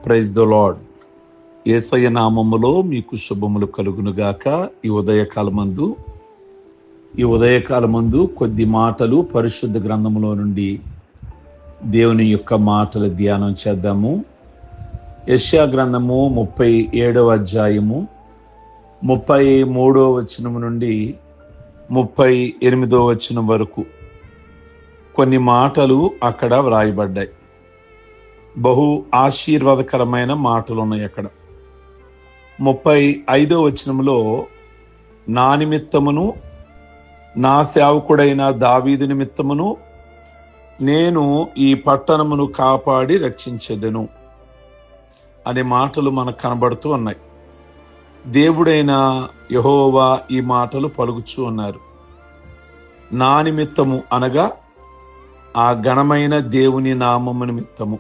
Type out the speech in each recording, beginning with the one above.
Praise the lord. యేసయ్య నామములో మీకు శుభములు కలుగునుగాక. ఈ ఉదయకాలమందు కొద్ది మాటలు పరిశుద్ధ గ్రంథములో నుండి దేవుని యొక్క మాటల ధ్యానం చేద్దాము. యెషయా గ్రంథము 37వ అధ్యాయము 33వ వచనం నుండి 38వ వచనం వరకు కొన్ని మాటలు అక్కడ వ్రాయబడ్డాయి. బహు ఆశీర్వాదకరమైన మాటలు ఉన్నాయి అక్కడ. 35వ వచనంలో, నా నిమిత్తమును నా సేవకుడైన దావీదు నిమిత్తమును నేను ఈ పట్టణమును కాపాడి రక్షించెదను అనే మాటలు మనకు కనబడుతూ ఉన్నాయి. దేవుడైన యెహోవా ఈ మాటలు పలుకుచూ ఉన్నారు. నా నిమిత్తము అనగా ఆ ఘనమైన దేవుని నామము నిమిత్తము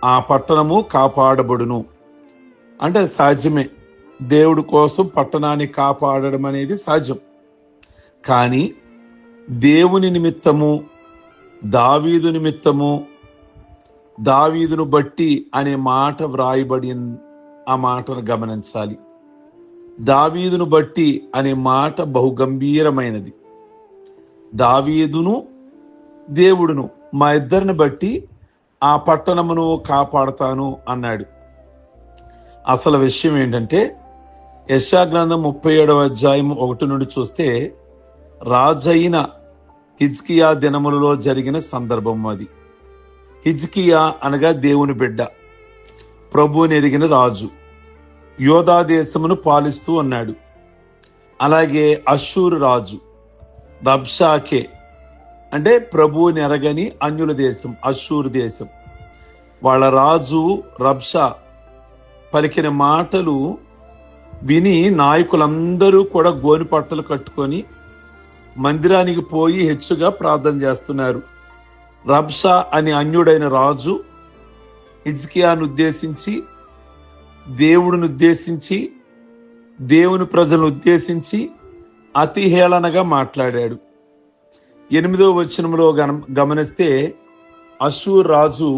ఆ పట్టణము కాపాడబడును. అంటే సహజమే, దేవుడి కోసం పట్టణాన్ని కాపాడడం అనేది సహజం. కానీ దేవుని నిమిత్తము, దావీదు నిమిత్తము, దావీదును బట్టి అనే మాట వ్రాయబడి ఆ మాటను గమనించాలి. దావీదును బట్టి అనే మాట బహు గంభీరమైనది. దావీదును దేవుడును మా ఇద్దరిని బట్టి ఆ పట్టణమును కాపాడుతాను అన్నాడు. అసలు విషయం ఏంటంటే, యెషయా గ్రంథం 37వ అధ్యాయం 1 నుండి చూస్తే రాజైన హిజ్కియా దినములలో జరిగిన సందర్భం అది. హిజ్కియా అనగా దేవుని బిడ్డ, ప్రభువుని ఎరిగిన రాజు, యోధా దేశమును పాలిస్తూ ఉన్నాడు. అలాగే అష్షూరు రాజు రబ్షాకే, అంటే ప్రభువుని ఎరగని అన్యుల దేశం అష్షూరు దేశం. వాళ్ళ రాజు రబ్షా పలికిన మాటలు విని నాయకులందరూ కూడా గోని పట్టలు కట్టుకొని మందిరానికి పోయి హెచ్చుగా ప్రార్థన చేస్తున్నారు. రబ్షా అని అన్యుడైన రాజు హిజ్కియాను ఉద్దేశించి, దేవుడిని ఉద్దేశించి, దేవుని ప్రజలను ఉద్దేశించి అతి హేళనగా మాట్లాడాడు. 8వ వచనంలో గమనిస్తే, అష్షూరు రాజు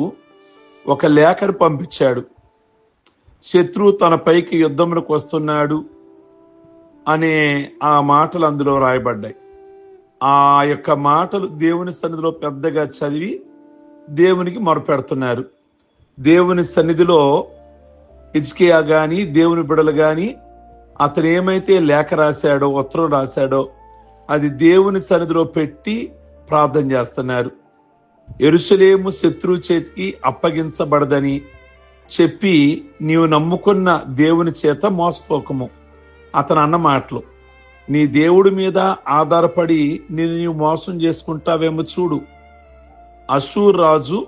ఒక లేఖను పంపించాడు. శత్రువు తన పైకి యుద్ధములకు వస్తున్నాడు అనే ఆ మాటలు అందులో రాయబడ్డాయి. ఆ యొక్క మాటలు దేవుని సన్నిధిలో పెద్దగా చదివి దేవునికి మొరపెడుతున్నారు. దేవుని సన్నిధిలో హిజ్కియా గాని, దేవుని బిడలు గాని, అతను ఏమైతే లేఖ రాశాడో, ఉత్తరం రాశాడో అది దేవుని సన్నిధిలో పెట్టి ప్రార్థన చేస్తున్నారు. యెరూషలేము శత్రువు చేతికి అప్పగించబడదని చెప్పి నీవు నమ్ముకున్న దేవుని చేత మోసపోకము. అతను అన్న మాటలు, నీ దేవుడి మీద ఆధారపడి నీవు మోసం చేసుకుంటావేమో చూడు. అష్షూరు రాజు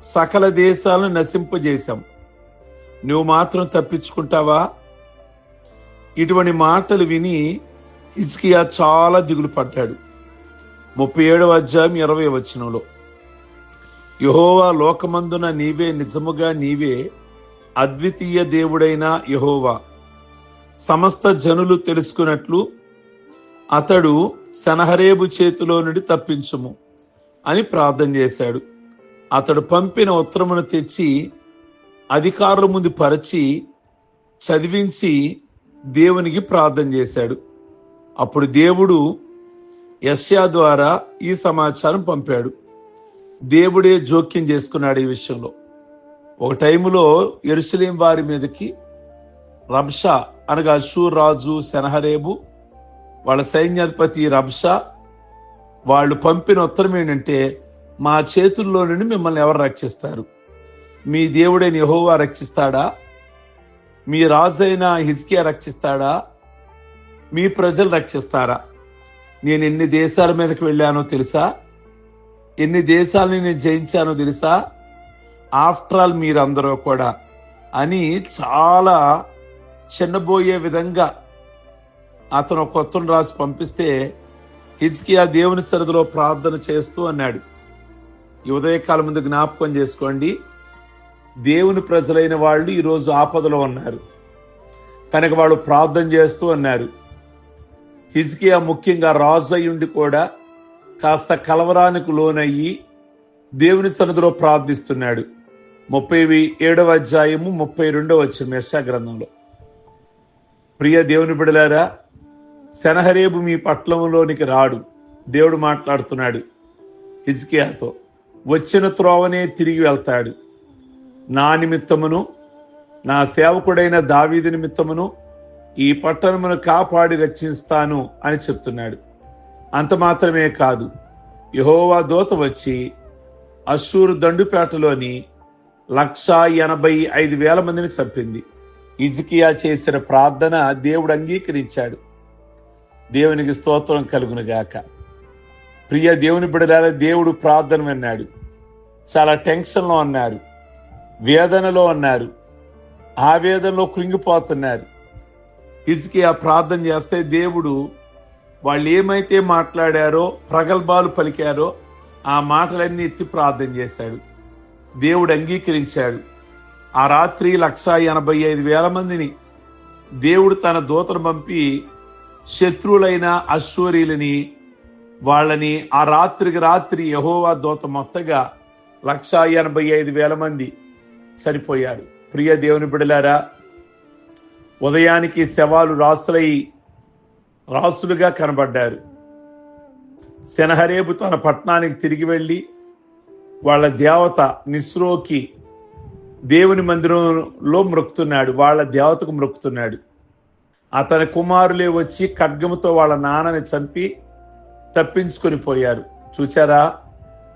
సకల దేశాలను నశింపజేశాం, నువ్వు మాత్రం తప్పించుకుంటావా? ఇటువంటి మాటలు విని హిజ్కియా చాలా దిగులు పడ్డాడు. 37వ అధ్యాయం 20వ వచనంలో, యెహోవా లోకమందున నీవే, నిజముగా నీవే అద్వితీయ దేవుడైన యెహోవా, సమస్త జనులు తెలుసుకున్నట్లు అతడు సెనహరేబు చేతిలో నుండి తప్పించుము అని ప్రార్థన చేశాడు. అతడు పంపిన ఉత్తరమును తెచ్చి అధికారుల ముందు పరిచి చదివించి దేవునికి ప్రార్థన చేశాడు. అప్పుడు దేవుడు యెషయా ద్వారా ఈ సమాచారం పంపాడు. దేవుడే జోక్యం చేసుకున్నాడు ఈ విషయంలో. ఒక టైములో యెరూషలేం వారి మీదకి రబ్షా అనగా అష్షూరు రాజు సెనహరేబు, వాళ్ళ సైన్యాధిపతి రబ్షా వాళ్ళు పంపిన ఉత్తరం ఏంటంటే, మా చేతుల్లో నుండి మిమ్మల్ని ఎవరు రక్షిస్తారు? మీ దేవుడైన యెహోవా రక్షిస్తాడా? మీ రాజైన హిజ్కియా రక్షిస్తాడా? మీ ప్రజలు రక్షిస్తారా? నేను ఎన్ని దేశాల మీదకి వెళ్ళానో తెలుసా? ఎన్ని దేశాలని నేను జయించానో తెలుసా? ఆఫ్టర్ ఆల్ మీరందరూ కూడా అని చాలా చిన్నబోయే విధంగా అతను ఒక ఉత్తరం రాసి పంపిస్తే హిజ్కియా దేవుని సన్నిధిలో ప్రార్థన చేస్తూ అన్నాడు. ఈ ఉదయకాలం ముందు జ్ఞాపకం చేసుకోండి, దేవుని ప్రజలైన వాళ్ళు ఈరోజు ఆపదలో ఉన్నారు కనుక వాళ్ళు ప్రార్థన చేస్తూ అన్నారు. హిజ్కియా ముఖ్యంగా రాజు అయ్యుండి కూడా కాస్త కలవరానికి లోనయ్యి దేవుని సన్నిధిలో ప్రార్థిస్తున్నాడు. 37వ అధ్యాయము 32వ వచనం యెషయా గ్రంథంలో. ప్రియ దేవుని బిడ్డలారా, సెనహరేబు మీ పట్టణంలోనికి రాడు. దేవుడు మాట్లాడుతున్నాడు హిజ్కియాతో. వచ్చిన త్రోవనే తిరిగి వెళ్తాడు. నా నిమిత్తమును నా సేవకుడైన దావీదు నిమిత్తమును ఈ పట్టణమును కాపాడి రక్షిస్తాను అని చెప్తున్నాడు. అంత మాత్రమే కాదు, యెహోవా దూత వచ్చి అష్షూరు దండుపేటలోని 185,000 మందిని చంపింది. హిజ్కియా చేసిన ప్రార్థన దేవుడు అంగీకరించాడు. దేవునికి స్తోత్రం కలుగునుగాక. ప్రియ దేవుని బిడ్డలారా, దేవుడు ప్రార్థన విన్నాడు. చాలా టెన్షన్లో ఉన్నారు, వేదనలో ఉన్నారు, ఆవేదనలో కృంగిపోతున్నారు. హిజ్కియా ప్రార్థన చేస్తే దేవుడు వాళ్ళు ఏమైతే మాట్లాడారో, ప్రగల్భాలు పలికారో ఆ మాటలన్నీ ఎత్తి ప్రార్థన చేశాడు. దేవుడు అంగీకరించాడు. ఆ రాత్రి 185,000 మందిని దేవుడు తన దూతను పంపి శత్రువులైన అశ్షూరీలని వాళ్ళని ఆ రాత్రికి రాత్రి యెహోవా దూత మొత్తగా 185,000 మంది చనిపోయారు. ప్రియ దేవుని బిడ్డలారా, ఉదయానికి శవాలు రాసులుగా కనబడ్డారు. సెనహరేబు తన పట్టణానికి తిరిగి వెళ్లి వాళ్ళ దేవత నిస్రోకి దేవుని మందిరంలో మ్రొక్కుతున్నాడు. వాళ్ళ దేవతకు మ్రొక్కుతున్నాడు. అతని కుమారులే వచ్చి ఖడ్గముతో వాళ్ళ నాన్నని చంపి తప్పించుకొని పోయారు. చూచారా,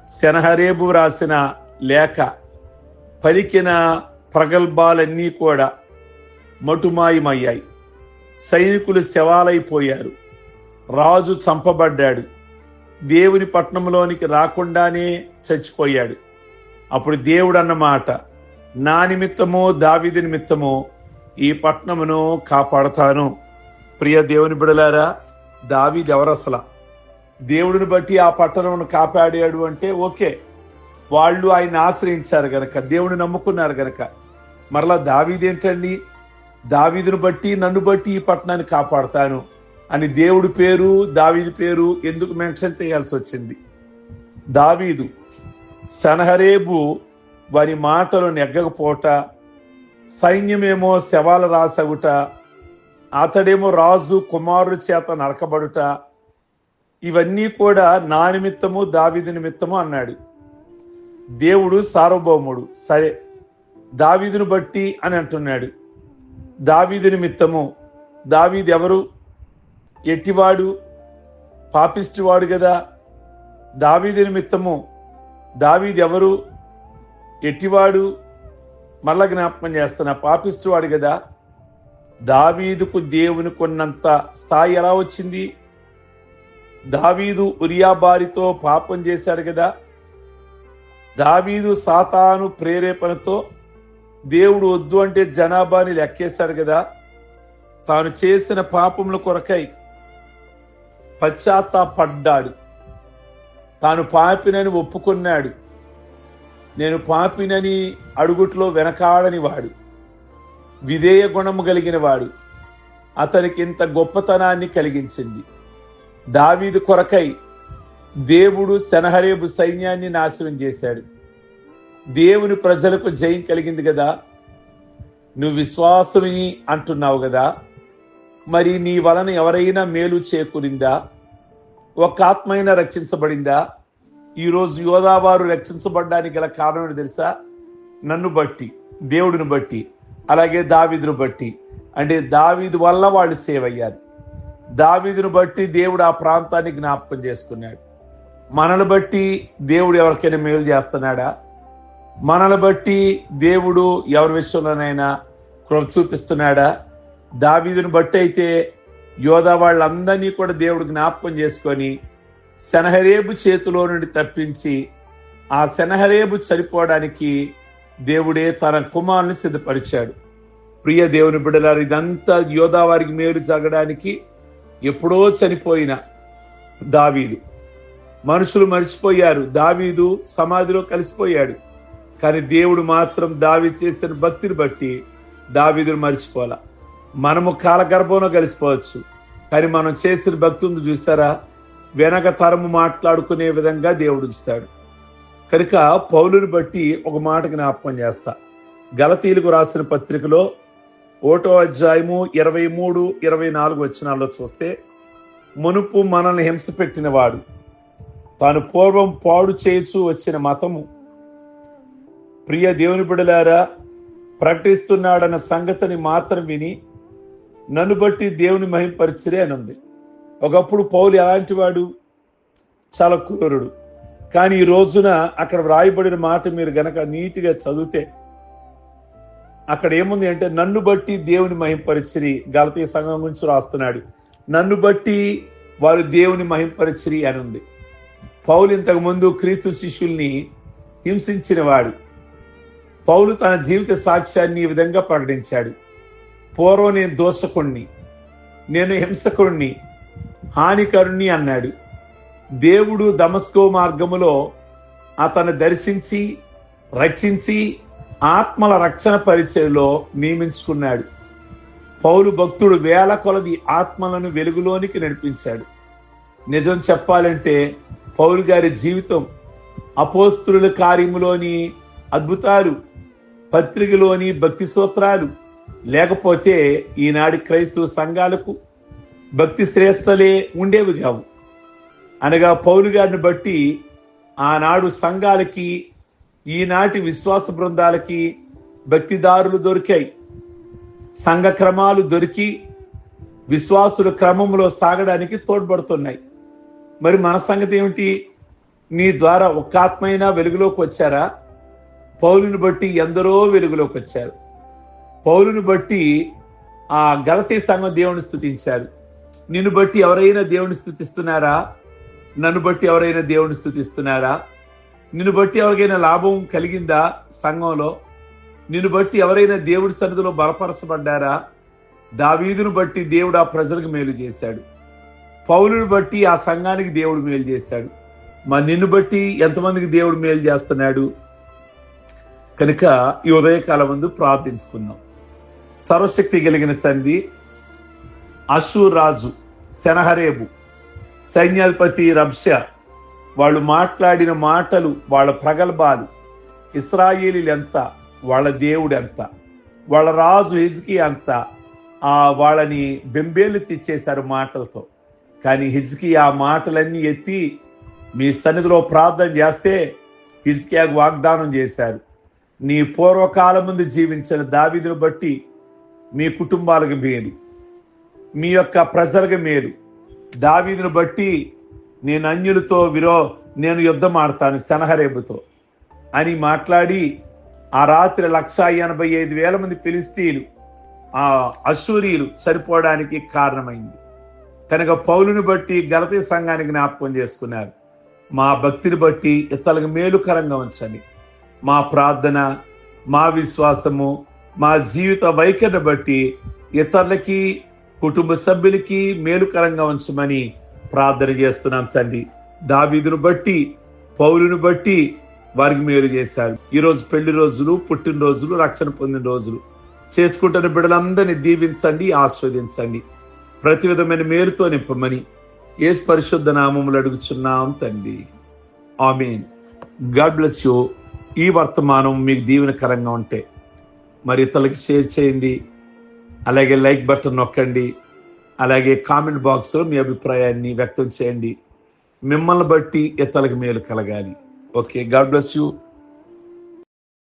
సెనహరేబు రాసిన లేఖ పలికిన ప్రగల్భాలన్నీ కూడా మటుమాయమయ్యాయి. సైనికులు శవాలైపోయారు. రాజు చంపబడ్డాడు. దేవుని పట్టణంలోనికి రాకుండానే చచ్చిపోయాడు. అప్పుడు దేవుడు అన్నమాట, నా నిమిత్తమో దావీదు నిమిత్తమో ఈ పట్టణమును కాపాడతాను. ప్రియ దేవుని బిడలారా, దావీదు ఎవరు అసలు? దేవుడిని బట్టి ఆ పట్టణమును కాపాడాడు అంటే ఓకే, వాళ్ళు ఆయన ఆశ్రయించారు గనక, దేవుని నమ్ముకున్నారు గనక. మరలా దావీదు ఏంటండి? దావీదును బట్టి నన్ను బట్టి ఈ పట్టణాన్ని కాపాడతాను అని దేవుడి పేరు దావీదు పేరు ఎందుకు మెన్షన్ చేయాల్సి వచ్చింది? దావీదు సెనహరేబు వారి మాటలు నెగ్గకపోట, సైన్యమేమో శవాల రాసగుట, అతడేమో రాజు కుమారుల చేత నరకబడుట, ఇవన్నీ కూడా నా నిమిత్తము దావీదు నిమిత్తము అన్నాడు. దేవుడు సార్వభౌముడు, సరే దావీదును బట్టి అని అంటున్నాడు. దావీదు నిమిత్తము. దావీదు ఎవరు? ఎట్టివాడు? పాపిష్టివాడు కదా. దావీదు నిమిత్తము. దావీదు ఎవరు? ఎట్టివాడు? మళ్ళా జ్ఞాపకం చేస్తున్నా, పాపిష్టివాడు కదా. దావీదుకు దేవునికి ఉన్నంత స్థాయి ఎలా వచ్చింది? దావీదు ఉరియా బారితో పాపం చేశాడు కదా. దావీదు సాతాను ప్రేరేపణతో దేవుడు వద్దు అంటే జనాభాని లెక్కేశాడు కదా. తాను చేసిన పాపముల కొరకై పశ్చాత్తాపడ్డాడు. తాను పాపినని ఒప్పుకున్నాడు. నేను పాపినని అడుగుట్లో వెనకాడని వాడు, విధేయ గుణము కలిగిన వాడు. అతనికి ఇంత గొప్పతనాన్ని కలిగించింది. దావీదు కొరకై దేవుడు సెనహరేబు సైన్యాన్ని నాశనం చేశాడు. దేవుని ప్రజలకు జయం కలిగింది కదా. నువ్వు విశ్వాసమిని అంటున్నావు కదా, మరి నీ వలన ఎవరైనా మేలు చేకూరిందా? ఒక ఆత్మైనా రక్షించబడిందా? ఈరోజు యోధావారు రక్షించబడ్డానికి గల కారణం తెలుసా? నన్ను బట్టి, దేవుడిని బట్టి, అలాగే దావీదును బట్టి. అంటే దావీదు వల్ల వాళ్ళు సేవ్ అయ్యారు. దావీదును బట్టి దేవుడు ఆ ప్రాంతాన్ని జ్ఞాపకం చేసుకున్నాడు. మనల్ని బట్టి దేవుడు ఎవరికైనా మేలు చేస్తున్నాడా? మనల్ని బట్టి దేవుడు ఎవరి విషయంలోనైనా కృప చూపిస్తున్నాడా? దావీదును బట్టి అయితే యోధా వాళ్ళందరినీ కూడా దేవుడు జ్ఞాపకం చేసుకొని సెనహరేబు చేతిలో నుండి తప్పించి, ఆ సెనహరేబు చనిపోవడానికి దేవుడే తన కుమారుని సిద్ధపరిచాడు. ప్రియ దేవుని బిడ్డలారు, ఇదంతా యోధా వారికి మేలు జరగడానికి ఎప్పుడో చనిపోయిన దావీదు. మనుషులు మర్చిపోయారు, దావీదు సమాధిలో కలిసిపోయాడు. కానీ దేవుడు మాత్రం దావీదు చేసిన భక్తిని బట్టి దావీదును మర్చిపోలా. మనము కాలగర్భంలో కలిసిపోవచ్చు, కానీ మనం చేసిన భక్తి ఉంది చూసారా, వెనక తరము మాట్లాడుకునే విధంగా దేవుడు ఉంచుతాడు. కనుక పౌలుని బట్టి ఒక మాట జ్ఞాపకం చేస్తా. గలతీయులకు రాసిన పత్రికలో 1వ అధ్యాయము 23, 24 వచనాల్లో చూస్తే, మునుపు మనల్ని హింస పెట్టిన వాడు తాను పూర్వం పాడు చేయుచు వచ్చిన మతము ప్రియ దేవుని బిడ్డలారా ప్రకటిస్తున్నాడన్న సంగతిని మాత్రం విని నన్ను బట్టి దేవుని మహింపరిచిరే అని ఉంది. ఒకప్పుడు పౌలు ఎలాంటి వాడు? చాలా క్రూరుడు. కానీ ఈ రోజున అక్కడ వ్రాయబడిన మాట మీరు గనక నీటిగా చదివితే అక్కడ ఏముంది అంటే, నన్ను బట్టి దేవుని మహింపరిచిరి. గలతీ సంఘం గురించి రాస్తున్నాడు. నన్ను బట్టి వారు దేవుని మహింపరిచిరి అని ఉంది. పౌలు ఇంతకు ముందు క్రీస్తు శిష్యుల్ని హింసించిన వాడు. పౌలు తన జీవిత సాక్ష్యాన్ని ఈ విధంగా ప్రకటించాడు. పూర్వం నేను దోషకుణ్ణి, నేను హింసకుణ్ణి, హానికరుణ్ణి అన్నాడు. దేవుడు దమస్కో మార్గములో అతను దర్శించి రక్షించి ఆత్మల రక్షణ పరిచయలో నియమించుకున్నాడు. పౌలు భక్తుడు వేల కొలది ఆత్మలను వెలుగులోనికి నడిపించాడు. నిజం చెప్పాలంటే పౌలు గారి జీవితం అపోస్తుల కార్యములోని అద్భుతాలు, పత్రికలోని భక్తి సూత్రాలు లేకపోతే ఈనాటి క్రైస్తవ సంఘాలకు భక్తి శ్రేష్టలే ఉండేవి కావు. అనగా పౌలు గారిని బట్టి ఆనాడు సంఘాలకి, ఈనాటి విశ్వాస బృందాలకి భక్తిదారులు దొరికాయి, సంఘ క్రమాలు దొరికి విశ్వాసుల క్రమంలో సాగడానికి తోడ్పడుతున్నాయి. మరి మన సంగతి ఏమిటి? నీ ద్వారా ఒక్క ఆత్మైనా వెలుగులోకి వచ్చారా? పౌలుని బట్టి ఎందరో వెలుగులోకి వచ్చారు. పౌలుని బట్టి ఆ గలతీ సంఘం దేవుని స్తుతించారు. నిన్ను బట్టి ఎవరైనా దేవుని స్తుతిస్తున్నారా? నన్ను బట్టి ఎవరైనా దేవుని స్తుతిస్తున్నారా? నిన్ను బట్టి ఎవరికైనా లాభం కలిగిందా సంఘంలో? నిన్ను బట్టి ఎవరైనా దేవుడి సన్నిధిలో బలపరచబడ్డారా? దావీదును బట్టి దేవుడు ఆ ప్రజలకు మేలు చేశాడు. పౌలుని బట్టి ఆ సంఘానికి దేవుడు మేలు చేశాడు. మరి నిన్ను బట్టి ఎంతమందికి దేవుడు మేలు చేస్తున్నాడు? కనుక ఈ ఉదయకాలం ముందు ప్రార్థించుకుందాం. సర్వశక్తి కలిగిన తండ్రి, అషూర్ రాజు సెనహరేబు సైన్యాధిపతి రబ్షా వాళ్ళు మాట్లాడిన మాటలు, వాళ్ళ ప్రగల్భాలు, ఇశ్రాయేలీలు ఎంత, వాళ్ళ దేవుడు ఎంత, వాళ్ళ రాజు హిజ్కియా అంత వాళ్ళని బెంబేలు తెచ్చేశారు మాటలతో. కానీ హిజ్కియా ఆ మాటలన్నీ ఎత్తి మీ సన్నిధిలో ప్రార్థన చేస్తే హిజ్కియాకు వాగ్దానం చేశారు, నీ పూర్వకాలం ముందు జీవించిన దావీదును బట్టి మీ కుటుంబాలకు మేలు, మీ యొక్క ప్రజలకు మేలు. దావీదును బట్టి నేను అన్యులతో నేను యుద్ధం ఆడతాను సెనహరేబుతో అని మాట్లాడి ఆ రాత్రి 185,000 మంది ఫిలిష్తీయులు, ఆ అశ్షూరీయులు సరిపోవడానికి కారణమైంది. కనుక పౌలుని బట్టి గలతీ సంఘానికి జ్ఞాపకం చేసుకున్నారు. మా భక్తిని బట్టి ఇతరులకు మేలుకరంగా ఉంచండి. మా ప్రార్థన, మా విశ్వాసము, మా జీవిత వైఖరిని బట్టి ఇతరులకి, కుటుంబ సభ్యులకి మేలుకరంగా ఉంచమని ప్రార్థన చేస్తున్నాం తండ్రి. దావీదును బట్టి, పౌలును బట్టి వారికి మేలు చేశారు. ఈరోజు పెళ్లి రోజులు, పుట్టినరోజులు, రక్షణ పొందిన రోజులు చేసుకుంటున్న బిడ్డలందరినీ దీవించండి, ఆస్వాదించండి. ప్రతి విధమైన మేలుతో నింపమని యేసు పరిశుద్ధ నామములు అడుగుచున్నాం తండ్రి. ఆమేన్. God bless you. ఈ వర్తమానం మీకు దీవెనకరంగా ఉంటే మరి ఇతరులకి షేర్ చేయండి. అలాగే లైక్ బటన్ నొక్కండి. అలాగే కామెంట్ బాక్స్లో మీ అభిప్రాయాన్ని వ్యక్తం చేయండి. మిమ్మల్ని బట్టి ఇతరులకు మేలు కలగాలి. Okay, God bless you.